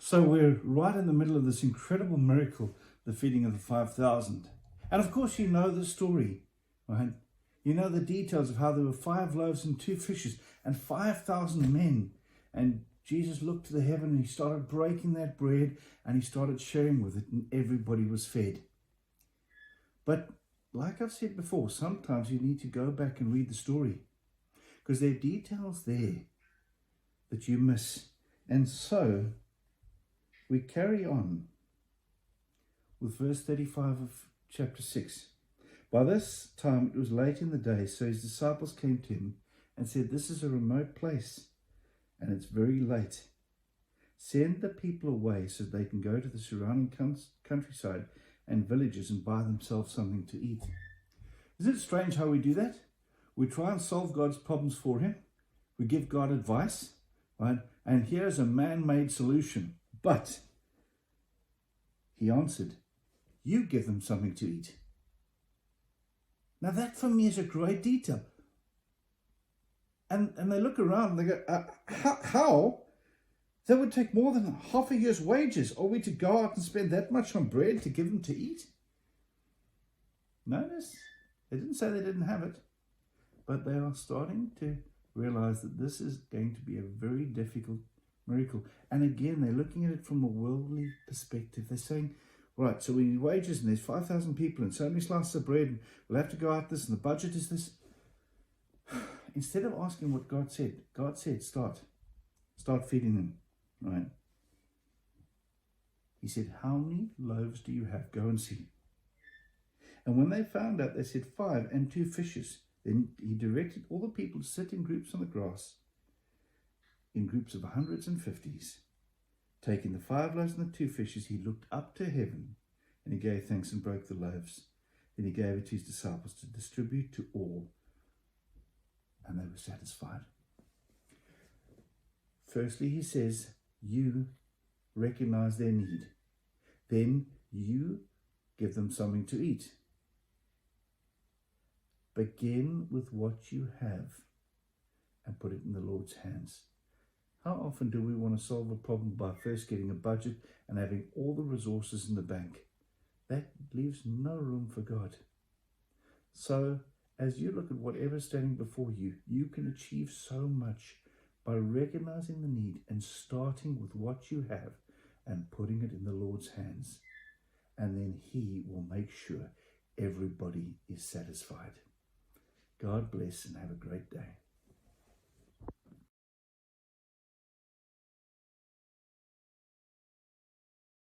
So we're right in the middle of this incredible miracle, the feeding of the 5,000. And of course, you know the story, right? You know the details of how there were 5 loaves and 2 fishes and 5,000 men. And Jesus looked to the heaven and he started breaking that bread and he started sharing with it, and everybody was fed. But like I've said before, sometimes you need to go back and read the story because there are details there that you miss. And so we carry on with verse 35 of chapter 6. By this time it was late in the day, so his disciples came to him and said, "This is a remote place and it's very late. Send the people away so they can go to the surrounding countryside and villages and buy themselves something to eat." Isn't it strange how we do that? We try and solve God's problems for him. We give God advice, right? And here's a man-made solution. But he answered, "You give them something to eat." Now that for me is a great detail. And they look around and they go, how? That would take more than half a year's wages. Are we to go out and spend that much on bread to give them to eat? Notice, they didn't say they didn't have it, but they are starting to realize that this is going to be a very difficult miracle. And again, they're looking at it from a worldly perspective. They're saying, right, so we need wages and there's 5,000 people and so many slices of bread and we'll have to go out this and the budget is this. Instead of asking what God said, start feeding them, right? He said, "How many loaves do you have? Go and see." And when they found out, they said 5 and 2 fishes. Then he directed all the people to sit in groups on the grass, in groups of hundreds and fifties. Taking the 5 loaves and the 2 fishes, he looked up to heaven and he gave thanks and broke the loaves. Then he gave it to his disciples to distribute to all, and they were satisfied. Firstly, he says, you recognize their need. Then you give them something to eat. Begin with what you have and put it in the Lord's hands. How often do we want to solve a problem by first getting a budget and having all the resources in the bank? That leaves no room for God. So, as you look at whatever's standing before you, you can achieve so much by recognizing the need and starting with what you have and putting it in the Lord's hands. And then he will make sure everybody is satisfied. God bless and have a great day.